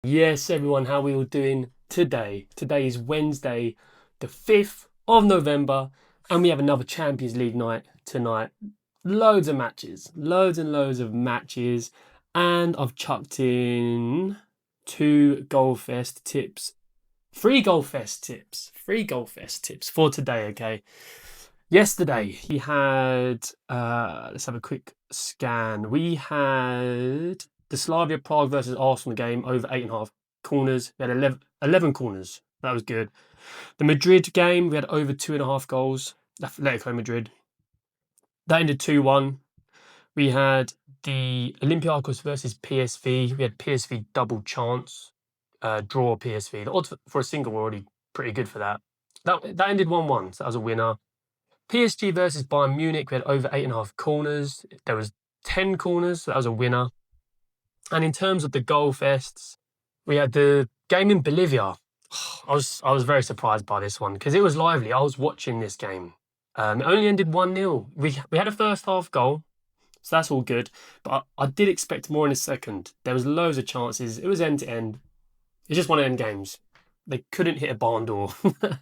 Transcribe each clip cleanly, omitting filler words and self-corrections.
Yes, everyone, how we all doing today? Today is Wednesday, the 5th of November, and we have another Champions League night tonight. Loads of matches, loads and loads of matches, and I've chucked in two Goalfest tips, three Goalfest tips for today, okay? Yesterday we had let's have a quick scan. We had the Slavia Prague versus Arsenal game over 8.5 corners. We had 11 corners. That was good. The Madrid game, we had over 2.5 goals. Atletico Madrid. That ended 2-1. We had the Olympiacos versus PSV. We had PSV double chance, draw PSV. The odds for a single were already pretty good for that. That ended 1-1, so that was a winner. PSG versus Bayern Munich, we had over 8.5 corners. There was 10 corners, so that was a winner. And in terms of the goal fests, we had the game in Bolivia. I was very surprised by this one because it was lively. I was watching this game. It only ended 1-0. We had a first half goal, so that's all good. But I did expect more in the second. There was loads of chances. It was end to end. It's just one of them games. They couldn't hit a barn door.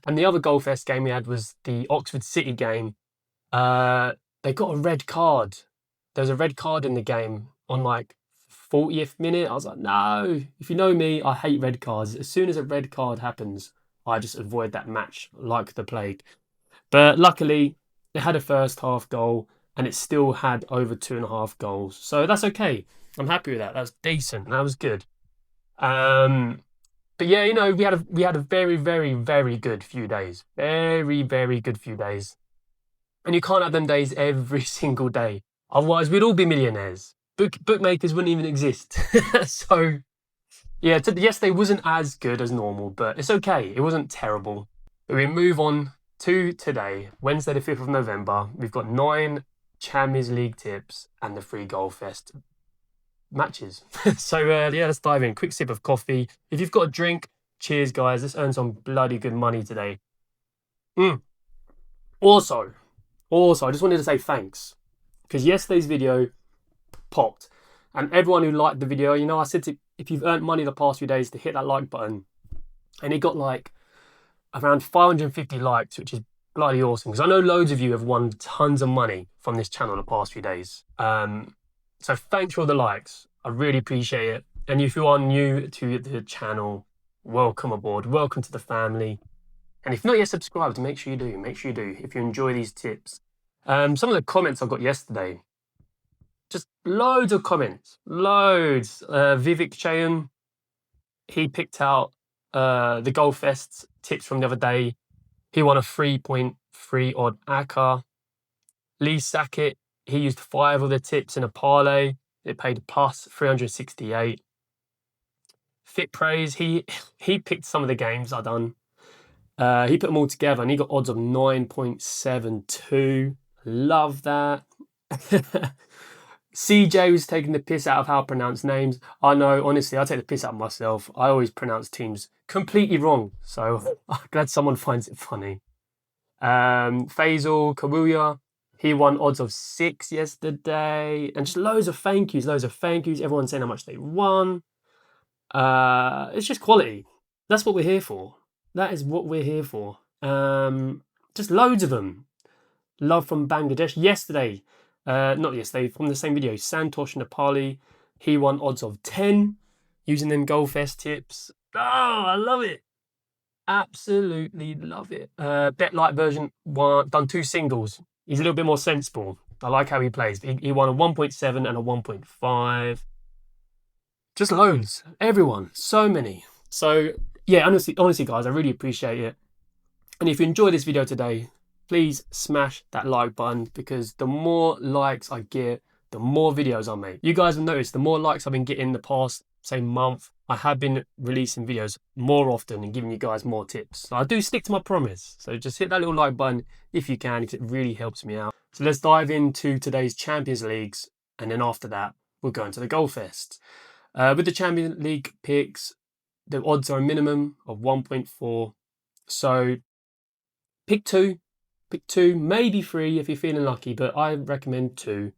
And the other Goalfest game we had was the Oxford City game. They got a red card. There was a red card in the game on like 40th minute. I was like, no. If you know me, I hate red cards. As soon as a red card happens, I just avoid that match like the plague. But luckily, it had a first half goal and it still had over 2.5 goals. So that's okay. I'm happy with that. That was decent. That was good. But yeah, we had a very, very, very good few days. Very, very good few days. And you can't have them days every single day. Otherwise, we'd all be millionaires. Bookmakers wouldn't even exist. So yeah, yesterday wasn't as good as normal, but it's okay. It wasn't terrible. But we move on to today, Wednesday, the 5th of November. We've got 9 Champions League tips and the 3 Goal Fest matches. So yeah, let's dive in. Quick sip of coffee. If you've got a drink, cheers, guys. Let's earn some bloody good money today. Also, I just wanted to say thanks because yesterday's video popped, and everyone who liked the video, I said if you've earned money the past few days to hit that like button, and it got like around 550 likes, which is bloody awesome because I know loads of you have won tons of money from this channel the past few days. So thanks for all the likes. I really appreciate it. And if you are new to the channel, welcome aboard. Welcome to the family. And if not yet subscribed, make sure you do. Make sure you do if you enjoy these tips. Some of the comments I got yesterday, just loads of comments. Loads. Vivek Chayan, he picked out the Goalfest tips from the other day. He won a 3.3 odd Acca. Lee Sackett, he used 5 of the tips in a parlay. It paid plus 368. Fit Praise, he picked some of the games I done. He put them all together and he got odds of 9.72. Love that. CJ was taking the piss out of how I pronounce names. I know, honestly, I take the piss out of myself. I always pronounce teams completely wrong. So I'm glad someone finds it funny. Faisal Kabuya, he won odds of 6 yesterday. And just loads of thank yous. Everyone saying how much they won. It's just quality. That's what we're here for. That is what we're here for. Just loads of them. Love from Bangladesh. Not yesterday, from the same video, Santosh Nepali, he won odds of 10 using them Goalfest tips. Oh, I love it. Absolutely love it. Bet light version done 2 singles. He's a little bit more sensible. I like how he plays. He won a 1.7 and a 1.5. Just loads. Everyone. So many. So yeah, honestly, guys, I really appreciate it. And if you enjoyed this video today, please smash that like button because the more likes I get, the more videos I make. You guys have noticed the more likes I've been getting the past, say, month, I have been releasing videos more often and giving you guys more tips. So I do stick to my promise. So just hit that little like button if you can, because it really helps me out. So let's dive into today's Champions Leagues. And then after that, we'll go into the Goalfest. With the Champions League picks, the odds are a minimum of 1.4. So pick two, maybe 3 if you're feeling lucky, but I recommend 2.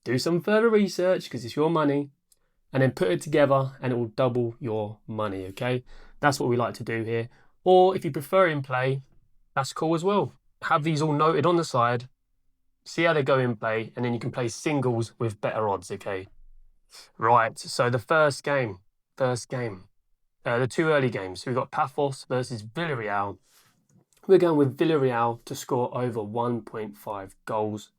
Do some further research because it's your money. and then put it together and it will double your money, okay? That's what we like to do here. Or if you prefer in play, that's cool as well. Have these all noted on the side, see how they go in play, and then you can play singles with better odds, okay? Right, so the first game, the two early games. We've got Paphos versus Villarreal. We're going with Villarreal to score over 1.5 goals.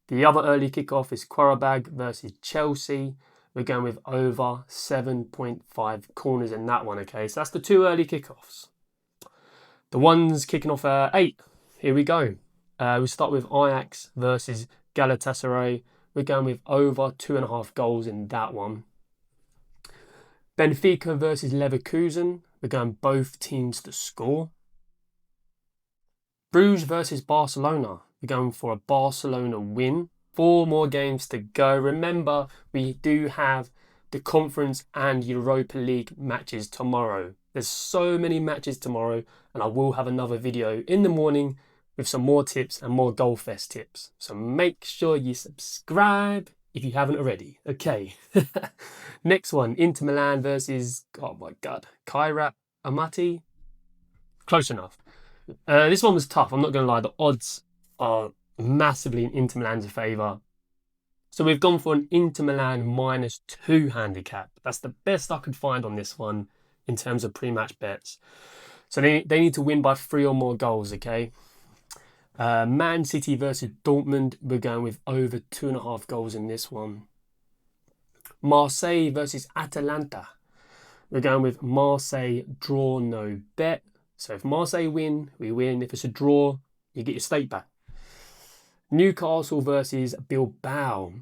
The other early kickoff is Qarabag versus Chelsea. We're going with over 7.5 corners in that one, okay? So that's the two early kickoffs. The ones kicking off at 8. Here we go. We start with Ajax versus Galatasaray. We're going with over 2.5 goals in that one. Benfica versus Leverkusen. We're going both teams to score. Bruges versus Barcelona. We're going for a Barcelona win. 4 more games to go. Remember, we do have the Conference and Europa League matches tomorrow. There's so many matches tomorrow, and I will have another video in the morning with some more tips and more Goalfest tips. So make sure you subscribe if you haven't already. Okay. Next one, Inter Milan versus, oh my God, Kairat Amati. Close enough. This one was tough, I'm not going to lie. The odds are massively in Inter Milan's favour. So we've gone for an Inter Milan -2 handicap. That's the best I could find on this one in terms of pre-match bets. So they need to win by 3 or more goals, okay? Man City versus Dortmund. We're going with over 2.5 goals in this one. Marseille versus Atalanta. We're going with Marseille draw no bet. So if Marseille win, we win. If it's a draw, you get your stake back. Newcastle versus Bilbao.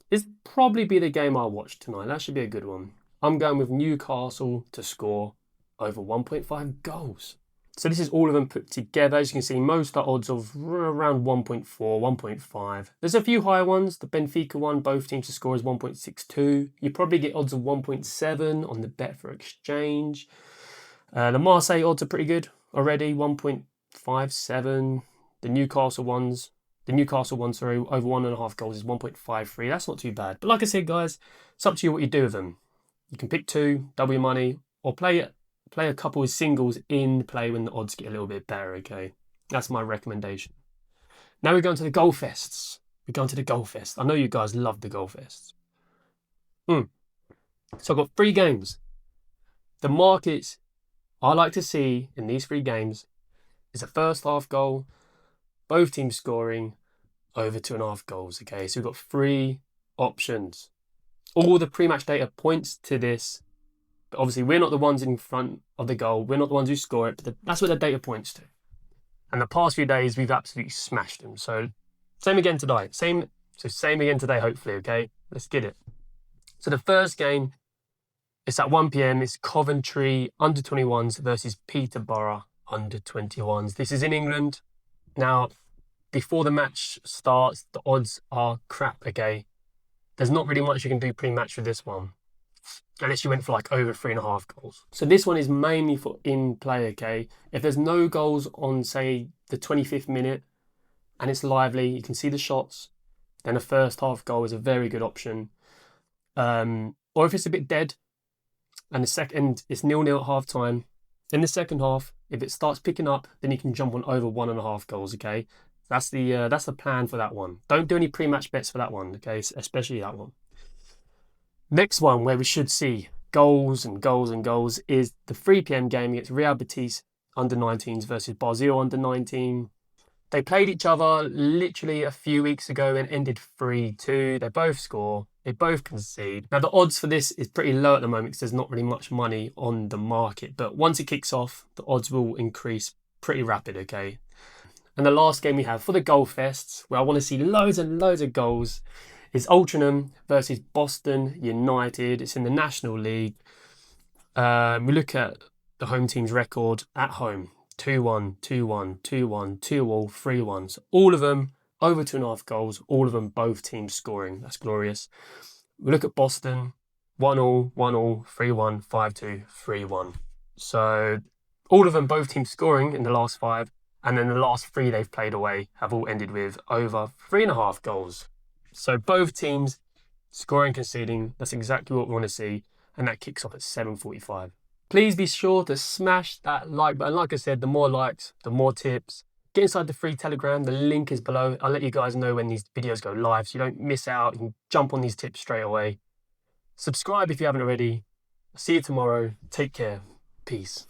This probably be the game I'll watch tonight. That should be a good one. I'm going with Newcastle to score over 1.5 goals. So this is all of them put together. As you can see, most are odds of around 1.4, 1.5. There's a few higher ones. The Benfica one, both teams to score is 1.62. You probably get odds of 1.7 on the bet for exchange. The Marseille odds are pretty good already, 1.57. The Newcastle ones, sorry, over 1.5 goals is 1.53. That's not too bad. But like I said, guys, it's up to you what you do with them. You can pick 2, double your money, or play a couple of singles in play when the odds get a little bit better, okay? That's my recommendation. Now we're going to the Goalfests. We're going to the Goalfest. I know you guys love the Goalfests. So I've got 3 games. The markets I like to see in these 3 games is a first half goal, both teams scoring over 2.5 goals, okay? So we've got 3 options. All the pre-match data points to this, but obviously we're not the ones in front of the goal. We're not the ones who score it, but that's what the data points to. And the past few days, we've absolutely smashed them. So same again today. Same again today, hopefully, okay? Let's get it. So the first game, it's at 1 p.m. It's Coventry under-21s versus Peterborough under-21s. This is in England. Now, before the match starts, the odds are crap, okay? There's not really much you can do pre-match with this one, unless you went for like over 3.5 goals. So this one is mainly for in-play, okay? If there's no goals on, say, the 25th minute, and it's lively, you can see the shots, then a first half goal is a very good option. Or if it's a bit dead, and the second it's 0-0 at half time, in the second half, if it starts picking up, then you can jump on over 1.5 goals, okay? That's the plan for that one. Don't do any pre-match bets for that one, okay? Especially that one. Next one where we should see goals and goals and goals is the 3 p.m. game against Real Betis under-19s versus Basel under-19. They played each other literally a few weeks ago and ended 3-2. They both score. They both concede. Now, the odds for this is pretty low at the moment because there's not really much money on the market. But once it kicks off, the odds will increase pretty rapid, okay? And the last game we have for the Goalfests, where I want to see loads and loads of goals, is Altrincham versus Boston United. It's in the National League. We look at the home team's record at home. 2-1, 2-1, 2-1, 2-all, 3-1. So all of them over 2.5 goals, all of them both teams scoring. That's glorious. We look at Boston, 1-all, 1-all, 3-1, 5-2, 3-1. So all of them, both teams scoring in the last 5. And then the last 3 they've played away have all ended with over 3.5 goals. So both teams Scoring and conceding, that's exactly what we want to see. And that kicks off at 7:45. Please be sure to smash that like button. Like I said, the more likes, the more tips. Get inside the free Telegram. The link is below. I'll let you guys know when these videos go live so you don't miss out. You can jump on these tips straight away. Subscribe if you haven't already. See you tomorrow. Take care. Peace.